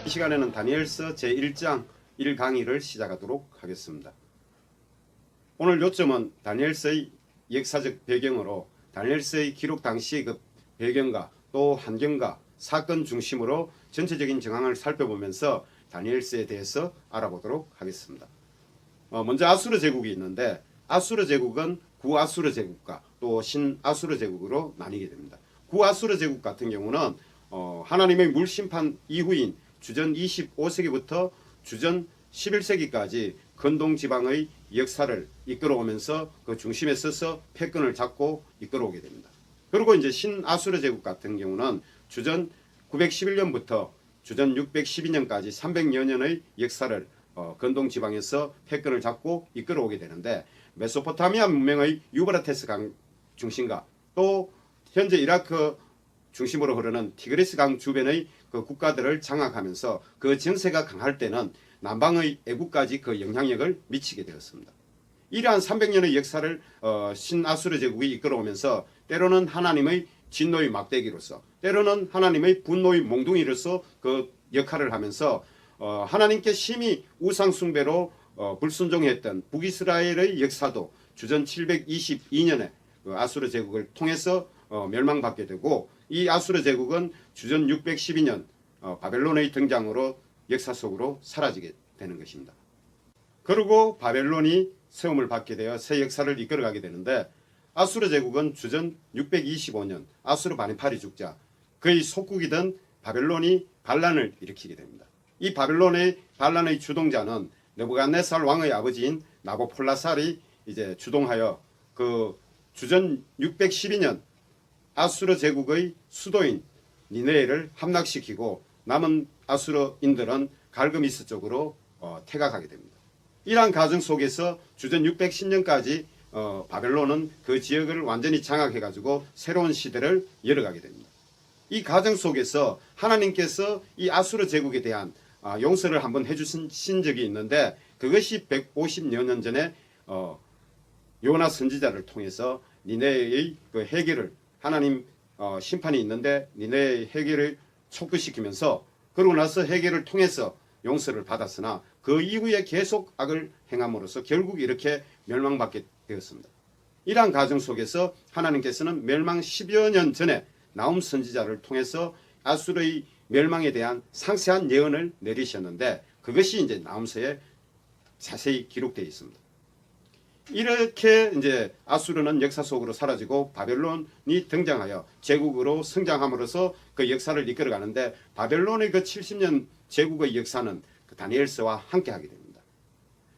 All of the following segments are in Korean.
이 시간에는 다니엘서 제1장 1강의를 시작하도록 하겠습니다. 오늘 요점은 다니엘서의 역사적 배경으로 다니엘서의 기록 당시의 그 배경과 또 환경과 사건 중심으로 전체적인 정황을 살펴보면서 다니엘서에 대해서 알아보도록 하겠습니다. 먼저 아수르 제국이 있는데 아수르 제국은 구아수르 제국과 또 신아수르 제국으로 나뉘게 됩니다. 구아수르 제국 같은 경우는 하나님의 물심판 이후인 주전 25세기부터 주전 11세기까지 근동 지방의 역사를 이끌어오면서 그 중심에 서서 패권을 잡고 이끌어오게 됩니다. 그리고 이제 신아수르 제국 같은 경우는 주전 911년부터 주전 612년까지 300여 년의 역사를 근동 지방에서 패권을 잡고 이끌어오게 되는데 메소포타미아 문명의 유브라테스 강 중심과 또 현재 이라크 중심으로 흐르는 티그리스 강 주변의 그 국가들을 장악하면서 그 정세가 강할 때는 남방의 애국까지 그 영향력을 미치게 되었습니다. 이러한 300년의 역사를 신아수르 제국이 이끌어오면서 때로는 하나님의 진노의 막대기로서 때로는 하나님의 분노의 몽둥이로서 그 역할을 하면서 하나님께 심히 우상숭배로 불순종했던 북이스라엘의 역사도 주전 722년에 그 아수르 제국을 통해서 멸망받게 되고 이 아수르 제국은 주전 612년 바벨론의 등장으로 역사 속으로 사라지게 되는 것입니다. 그리고 바벨론이 세움을 받게 되어 새 역사를 이끌어가게 되는데 아수르 제국은 주전 625년 아수르 바니파리 죽자 그의 속국이던 바벨론이 반란을 일으키게 됩니다. 이 바벨론의 반란의 주동자는 느부갓네살 왕의 아버지인 나보폴라살이 이제 주동하여 그 주전 612년 아수르 제국의 수도인 니네웨를 함락시키고 남은 아수르인들은 갈그미스 쪽으로 퇴각하게 됩니다. 이러한 과정 속에서 주전 610년까지 바벨론은 그 지역을 완전히 장악해가지고 새로운 시대를 열어가게 됩니다. 이 과정 속에서 하나님께서 이 아수르 제국에 대한 용서를 한번 해주신 적이 있는데 그것이 150여 년 전에 요나 선지자를 통해서 니네의 그 해결을 하나님 심판이 있는데 니네의 해결을 촉구시키면서 그러고 나서 해결을 통해서 용서를 받았으나 그 이후에 계속 악을 행함으로써 결국 이렇게 멸망받게 되었습니다. 이러한 과정 속에서 하나님께서는 멸망 10여 년 전에 나훔 선지자를 통해서 아수르의 멸망에 대한 상세한 예언을 내리셨는데 그것이 이제 나훔서에 자세히 기록되어 있습니다. 이렇게 이제 아수르는 역사 속으로 사라지고 바벨론이 등장하여 제국으로 성장함으로써 그 역사를 이끌어가는데 바벨론의 그 70년 제국의 역사는 그 다니엘서와 함께하게 됩니다.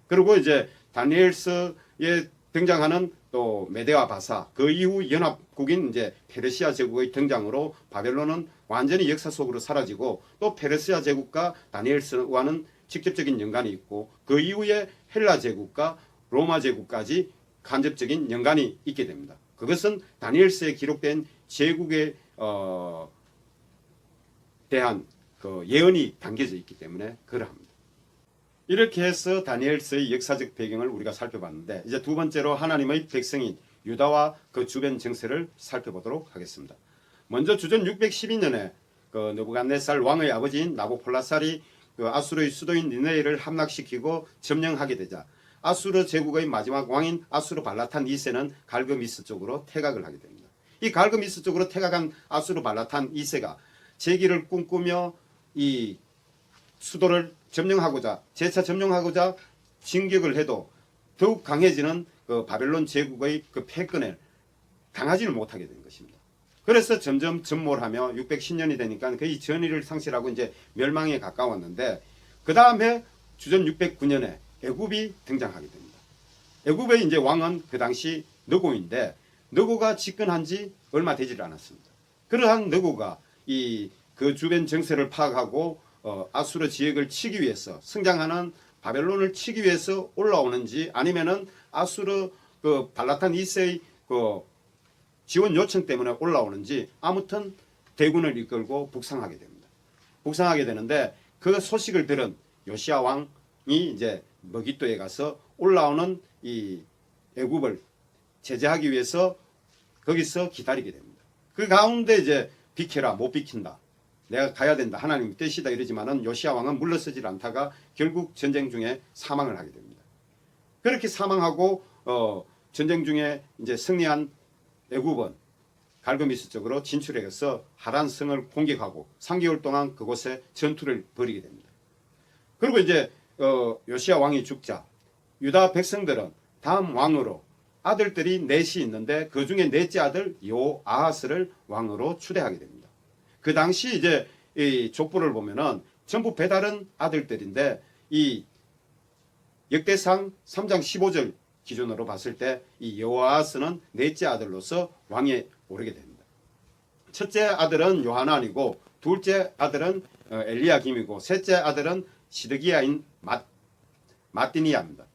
그리고 이제 다니엘서에 등장하는 또 메데와 바사 그 이후 연합국인 이제 페르시아 제국의 등장으로 바벨론은 완전히 역사 속으로 사라지고 또 페르시아 제국과 다니엘서와는 직접적인 연관이 있고 그 이후에 헬라 제국과 로마 제국까지 간접적인 연관이 있게 됩니다. 그것은 다니엘서에 기록된 제국에 대한 그 예언이 담겨져 있기 때문에 그러합니다. 이렇게 해서 다니엘서의 역사적 배경을 우리가 살펴봤는데 이제 두 번째로 하나님의 백성인 유다와 그 주변 정세를 살펴보도록 하겠습니다. 먼저 주전 612년에 그 느부갓네살 왕의 아버지인 나보폴라살이 그 아수르의 수도인 니네웨를 함락시키고 점령하게 되자 아수르 제국의 마지막 왕인 아수르 발라탄 2세는 갈그미스 쪽으로 퇴각을 하게 됩니다. 이 갈그미스 쪽으로 퇴각한 아수르 발라탄 2세가 재기를 꿈꾸며 이 수도를 점령하고자 재차 점령하고자 진격을 해도 더욱 강해지는 그 바벨론 제국의 그 패권을 당하지를 못하게 된 것입니다. 그래서 점점 전몰하며 610년이 되니까 거의 전의를 상실하고 이제 멸망에 가까웠는데 그 다음에 주전 609년에 애굽이 등장하게 됩니다. 애굽의 이제 왕은 그 당시 느고인데 느고가 집권한 지 얼마 되질 않았습니다. 그러한 느고가 이 그 주변 정세를 파악하고 아수르 지역을 치기 위해서 성장하는 바벨론을 치기 위해서 올라오는지 아니면은 아수르 그 발라탄 2세의 그 지원 요청 때문에 올라오는지 아무튼 대군을 이끌고 북상하게 됩니다. 북상하게 되는데 그 소식을 들은 요시야 왕이 이제 머깃도에 가서 올라오는 이 애굽을 제재하기 위해서 거기서 기다리게 됩니다. 그 가운데 이제 비켜라 못 비킨다. 내가 가야 된다, 하나님 뜻이다 이러지만은 요시야 왕은 물러서질 않다가 결국 전쟁 중에 사망을 하게 됩니다. 그렇게 사망하고 전쟁 중에 이제 승리한 애굽은 갈그미스 쪽으로 진출해서 하란 성을 공격하고 3개월 동안 그곳에 전투를 벌이게 됩니다. 그리고 이제 요시야 왕이 죽자 유다 백성들은 다음 왕으로 아들들이 넷이 있는데 그 중에 넷째 아들 요아하스를 왕으로 추대하게 됩니다. 그 당시 이제 이 족보를 보면은 전부 배다른 아들들인데 이 역대상 3장 15절 기준으로 봤을 때 이 요아하스는 넷째 아들로서 왕에 오르게 됩니다. 첫째 아들은 요하난이고 둘째 아들은 엘리야김이고 셋째 아들은 시드기야인 마띠니아입니다.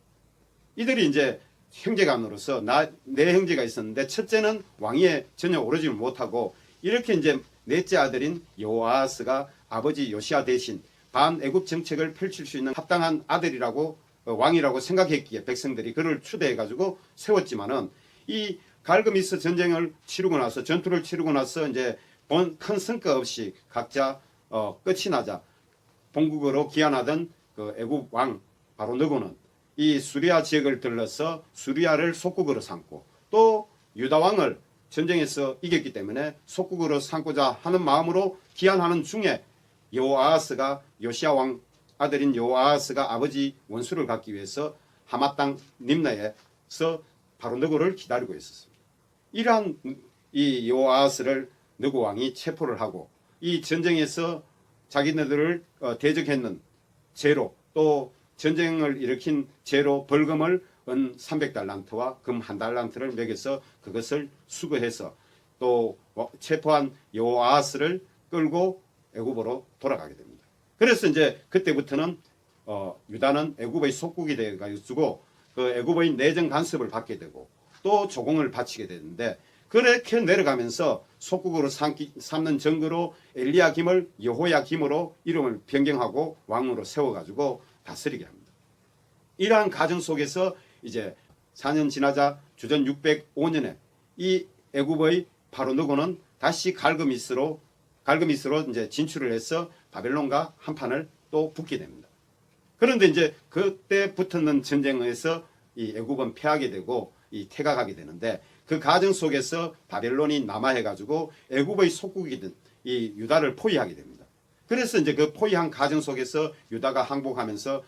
이들이 이제 형제간으로서 네 형제가 있었는데 첫째는 왕위에 전혀 오르지 못하고 이렇게 이제 넷째 아들인 요아하스가 아버지 요시야 대신 반애굽 정책을 펼칠 수 있는 합당한 아들이라고 왕이라고 생각했기에 백성들이 그를 추대해 가지고 세웠지만은 이 갈그미스 전쟁을 치르고 나서 전투를 치르고 나서 이제 큰 성과 없이 각자 끝이 나자 본국으로 귀환하던 그 애굽 왕 바로 느고는 이 수리아 지역을 들러서 수리아를 속국으로 삼고 또 유다 왕을 전쟁에서 이겼기 때문에 속국으로 삼고자 하는 마음으로 귀환하는 중에 요아하스가 요시야 왕 아들인 요아하스가 아버지 원수를 갚기 위해서 하맛 땅 림나에서 바로 느고를 기다리고 있었습니다. 이러한 이 요아하스를 느고 왕이 체포를 하고 이 전쟁에서 자기네들을 대적했는 죄로 또 전쟁을 일으킨 죄로 벌금을 은 300달란트와 금 1달란트를 매겨서 그것을 수거해서 또 체포한 요아하스를 끌고 애굽으로 돌아가게 됩니다. 그래서 이제 그때부터는 유다는 애굽의 속국이 되어 가지고 그 애굽의 내정 간섭을 받게 되고 또 조공을 바치게 되는데 그렇게 내려가면서 속국으로 삼는 정거로 엘리야김을 여호야김으로 이름을 변경하고 왕으로 세워가지고 다스리게 합니다. 이러한 과정 속에서 이제 4년 지나자 주전 605년에 이 애굽의 바로 느고는 다시 갈그미스로 이제 진출을 해서 바벨론과 한판을 또 붙게 됩니다. 그런데 이제 그때 붙는 전쟁에서 이 애굽은 패하게 되고 이 퇴각하게 되는데 그 과정 속에서 바벨론이 남하해가지고 애굽의 속국이든 이 유다를 포위하게 됩니다. 그래서 이제 그 포위한 과정 속에서 유다가 항복하면서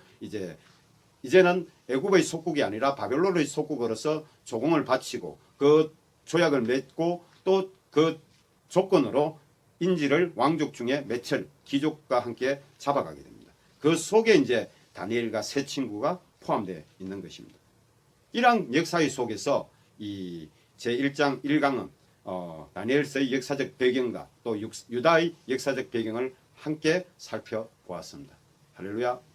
이제는 애굽의 속국이 아니라 바벨론의 속국으로서 조공을 바치고 그 조약을 맺고 또 그 조건으로 인지를 왕족 중에 몇천 귀족과 함께 잡아가게 됩니다. 그 속에 이제 다니엘과 세 친구가 포함되어 있는 것입니다. 이러한 역사의 속에서 이 제1장 1강은 다니엘서의 역사적 배경과 또 유다의 역사적 배경을 함께 살펴보았습니다. 할렐루야.